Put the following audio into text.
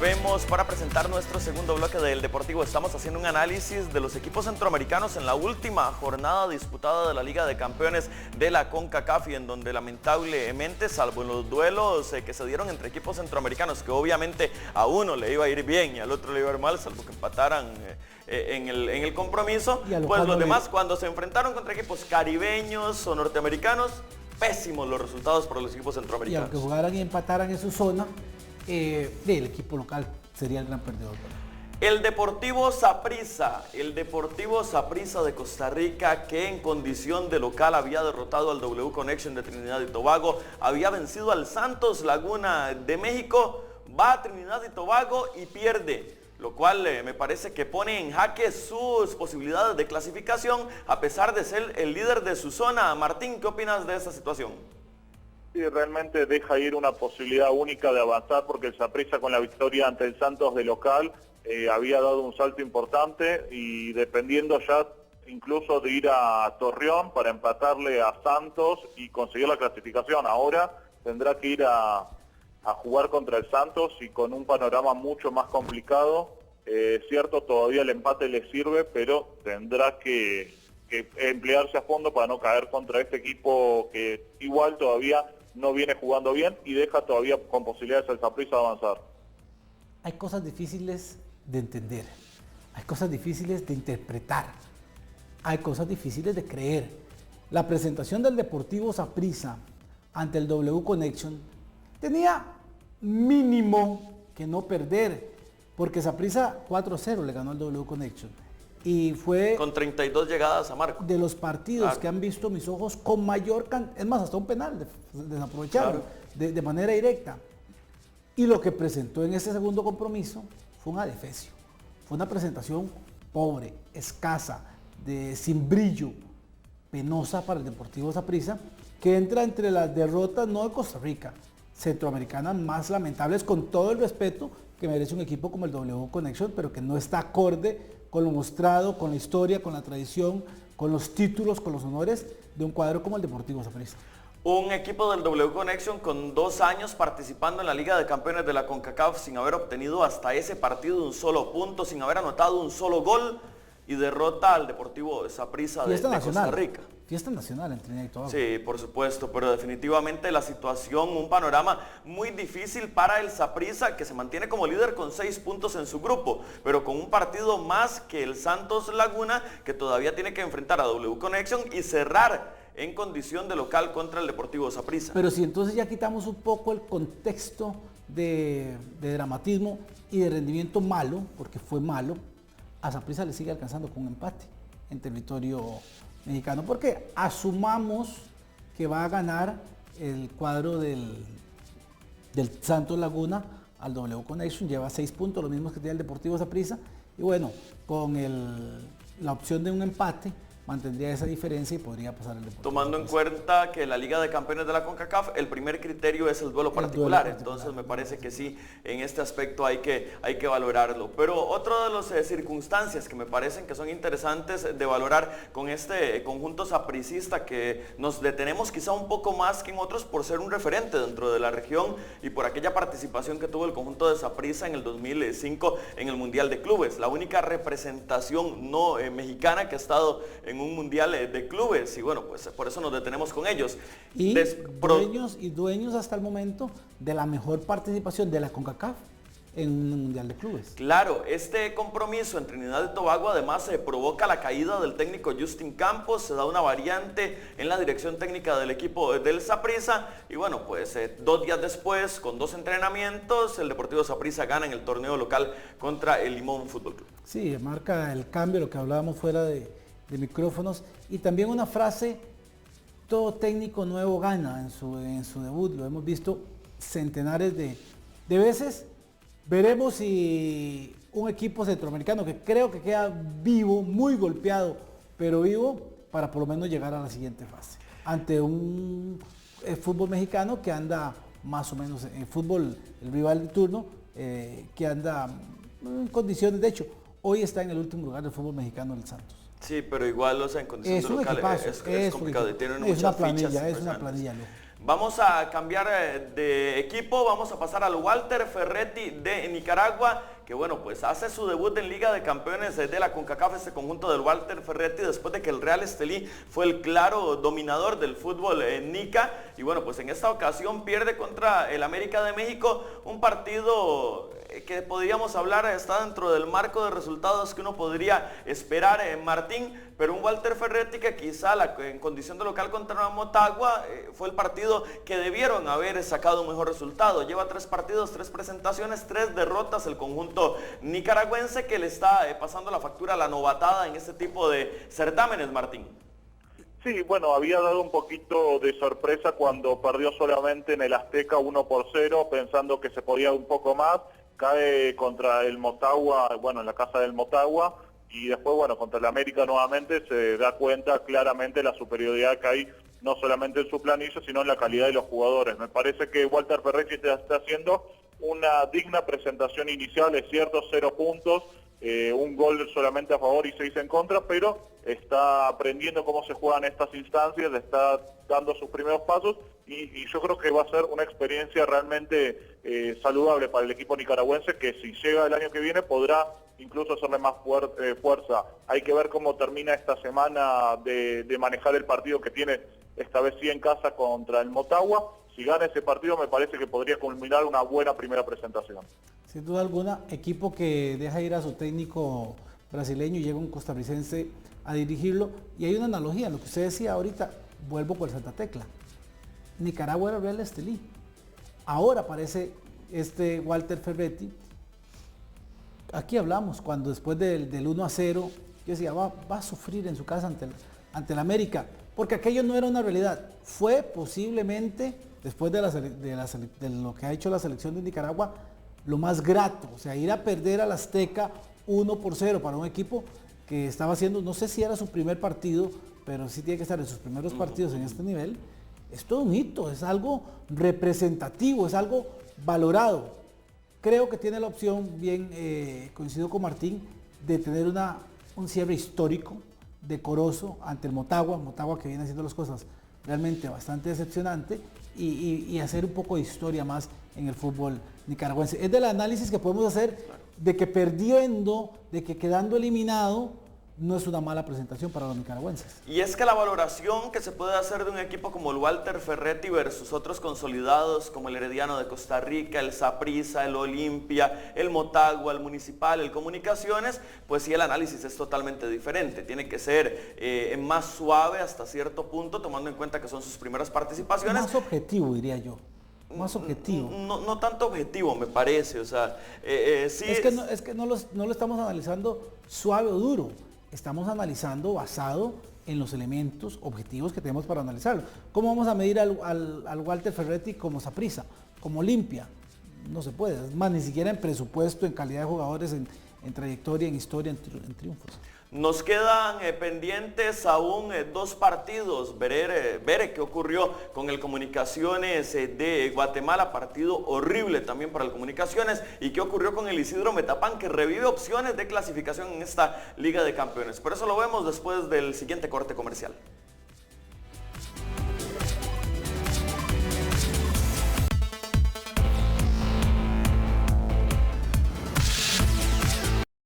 Volvemos para presentar nuestro segundo bloque del Deportivo. Estamos haciendo un análisis de los equipos centroamericanos en la última jornada disputada de la Liga de Campeones de la CONCACAF, y en donde lamentablemente, salvo en los duelos que se dieron entre equipos centroamericanos, que obviamente a uno le iba a ir bien y al otro le iba a ir mal, salvo que empataran en el compromiso, pues los demás, cuando se enfrentaron contra equipos caribeños o norteamericanos, pésimos los resultados para los equipos centroamericanos. Y aunque jugaran y empataran en su zona, el equipo local sería el gran perdedor. El Deportivo Saprissa de Costa Rica, que en condición de local había derrotado al W Connection de Trinidad y Tobago, había vencido al Santos Laguna de México, va a Trinidad y Tobago y pierde, lo cual me parece que pone en jaque sus posibilidades de clasificación, a pesar de ser el líder de su zona. Martín, ¿qué opinas de esta situación? Sí, realmente deja ir una posibilidad única de avanzar, porque el Saprissa, con la victoria ante el Santos de local, había dado un salto importante, y dependiendo ya incluso de ir a Torreón para empatarle a Santos y conseguir la clasificación. Ahora tendrá que ir a jugar contra el Santos, y con un panorama mucho más complicado. Cierto, todavía el empate le sirve, pero tendrá que emplearse a fondo para no caer contra este equipo que igual todavía no viene jugando bien y deja todavía con posibilidades al Saprissa de avanzar. Hay cosas difíciles de entender, hay cosas difíciles de interpretar, hay cosas difíciles de creer. La presentación del Deportivo Saprissa ante el W Connection tenía mínimo que no perder, porque Saprissa 4-0 le ganó al W Connection. Y fue con 32 llegadas a marco. De los partidos que han visto mis ojos con mayor cantidad, es más, hasta un penal desaprovecharon, de manera directa. Y lo que presentó en ese segundo compromiso fue un adefesio. Fue una presentación pobre, escasa, sin brillo, penosa para el Deportivo Saprissa, que entra entre las derrotas no de Costa Rica, centroamericanas más lamentables, con todo el respeto que merece un equipo como el W Connection, pero que no está acorde con lo mostrado, con la historia, con la tradición, con los títulos, con los honores de un cuadro como el Deportivo Saprissa. Un equipo del W Connection con 2 años participando en la Liga de Campeones de la CONCACAF sin haber obtenido hasta ese partido un solo punto, sin haber anotado un solo gol, y derrota al Deportivo Saprissa de Costa Rica. Fiesta nacional en Trinidad y Tobago. Sí, por supuesto, pero definitivamente la situación, un panorama muy difícil para el Saprissa, que se mantiene como líder con 6 puntos en su grupo, pero con un partido más que el Santos Laguna, que todavía tiene que enfrentar a W Connection y cerrar en condición de local contra el Deportivo Saprissa. Pero si entonces ya quitamos un poco el contexto de dramatismo y de rendimiento malo, porque fue malo, a Saprissa le sigue alcanzando con un empate en territorio mexicano, porque asumamos que va a ganar el cuadro del Santos Laguna al W Connection, lleva 6 puntos, los mismos que tiene el Deportivo Saprissa, y bueno, con la opción de un empate mantendría esa diferencia y podría pasar el Deportivo. Tomando en cuenta que la Liga de Campeones de la CONCACAF, el primer criterio es el duelo particular, entonces me parece que sí, en este aspecto hay que valorarlo. Pero otra de las circunstancias que me parecen que son interesantes de valorar con este conjunto sapricista, que nos detenemos quizá un poco más que en otros por ser un referente dentro de la región y por aquella participación que tuvo el conjunto de Saprissa en el 2005 en el Mundial de Clubes, la única representación no mexicana que ha estado en un mundial de clubes, y bueno, pues por eso nos detenemos con ellos. Y dueños hasta el momento de la mejor participación de la CONCACAF en un mundial de clubes. Claro, este compromiso en Trinidad y Tobago además provoca la caída del técnico Justin Campos, se da una variante en la dirección técnica del equipo del Saprissa, y bueno, pues 2 días después, con 2 entrenamientos, el Deportivo Saprissa gana en el torneo local contra el Limón Fútbol Club. Sí, marca el cambio, lo que hablábamos fuera de micrófonos, y también una frase: todo técnico nuevo gana en su debut. Lo hemos visto centenares de veces. Veremos si un equipo centroamericano, que creo que queda vivo, muy golpeado, pero vivo, para por lo menos llegar a la siguiente fase, ante un fútbol mexicano que anda más o menos, en fútbol, el rival de turno, que anda en condiciones, de hecho, hoy está en el último lugar del fútbol mexicano, el Santos. Sí, pero igual, o sea, en condiciones locales es complicado. Tienen es una planilla, ¿no? Vamos a cambiar de equipo, vamos a pasar al Walter Ferretti de Nicaragua, que bueno, pues hace su debut en Liga de Campeones de la CONCACAF, este conjunto del Walter Ferretti, después de que el Real Estelí fue el claro dominador del fútbol en Nica, y bueno, pues en esta ocasión pierde contra el América de México, un partido que podríamos hablar está dentro del marco de resultados que uno podría esperar en Martín, pero un Walter Ferretti que quizá en condición de local contra Motagua fue el partido que debieron haber sacado un mejor resultado. Lleva 3 partidos, 3 presentaciones, 3 derrotas el conjunto nicaragüense que le está pasando la factura a la novatada en este tipo de certámenes, Martín. Sí, bueno, había dado un poquito de sorpresa cuando perdió solamente en el Azteca 1-0, pensando que se podía un poco más. Cae contra el Motagua, bueno, en la casa del Motagua, y después, bueno, contra el América nuevamente se da cuenta claramente la superioridad que hay, no solamente en su planilla, sino en la calidad de los jugadores. Me parece que Walter Ferretti está haciendo una digna presentación inicial, es cierto, 0 puntos, un gol solamente a favor y 6 en contra, pero está aprendiendo cómo se juegan estas instancias, está dando sus primeros pasos y yo creo que va a ser una experiencia realmente saludable para el equipo nicaragüense, que si llega el año que viene podrá incluso hacerle más fuerza. Hay que ver cómo termina esta semana de manejar el partido que tiene esta vez sí en casa contra el Motagua. Si gana ese partido me parece que podría culminar una buena primera presentación. Sin duda alguna, equipo que deja ir a su técnico brasileño y llega un costarricense a dirigirlo. Y hay una analogía, lo que usted decía ahorita, vuelvo por Santa Tecla. Nicaragua era Real Estelí. Ahora aparece este Walter Ferretti. Aquí hablamos, cuando después del 1-0, yo decía, va a sufrir en su casa ante el América, porque aquello no era una realidad. Fue posiblemente, después de lo que ha hecho la selección de Nicaragua, lo más grato, o sea, ir a perder al Azteca 1-0 para un equipo que estaba haciendo, no sé si era su primer partido, pero sí tiene que estar en sus primeros partidos en este nivel. Es todo un hito, es algo representativo, es algo valorado. Creo que tiene la opción, bien coincido con Martín, de tener un cierre histórico, decoroso ante el Motagua que viene haciendo las cosas realmente bastante decepcionante y hacer un poco de historia más en el fútbol nicaragüense. Es del análisis que podemos hacer de que perdiendo, de que quedando eliminado, no es una mala presentación para los nicaragüenses. Y es que la valoración que se puede hacer de un equipo como el Walter Ferretti versus otros consolidados como el Herediano de Costa Rica, el Saprissa, el Olimpia, el Motagua, el Municipal, el Comunicaciones, pues sí, el análisis es totalmente diferente. Tiene que ser más suave hasta cierto punto, tomando en cuenta que son sus primeras participaciones. Más objetivo, diría yo. Más objetivo. No tanto objetivo, me parece. O sea, sí es que no lo estamos analizando suave o duro. Estamos analizando basado en los elementos objetivos que tenemos para analizarlo. ¿Cómo vamos a medir al Walter Ferretti como Saprissa, como Olimpia? No se puede, es más, ni siquiera en presupuesto, en calidad de jugadores, en trayectoria, en historia, en triunfos. Nos quedan pendientes aún 2 partidos, ver qué ocurrió con el Comunicaciones de Guatemala, partido horrible también para el Comunicaciones, y qué ocurrió con el Isidro Metapán, que revive opciones de clasificación en esta Liga de Campeones. Por eso lo vemos después del siguiente corte comercial.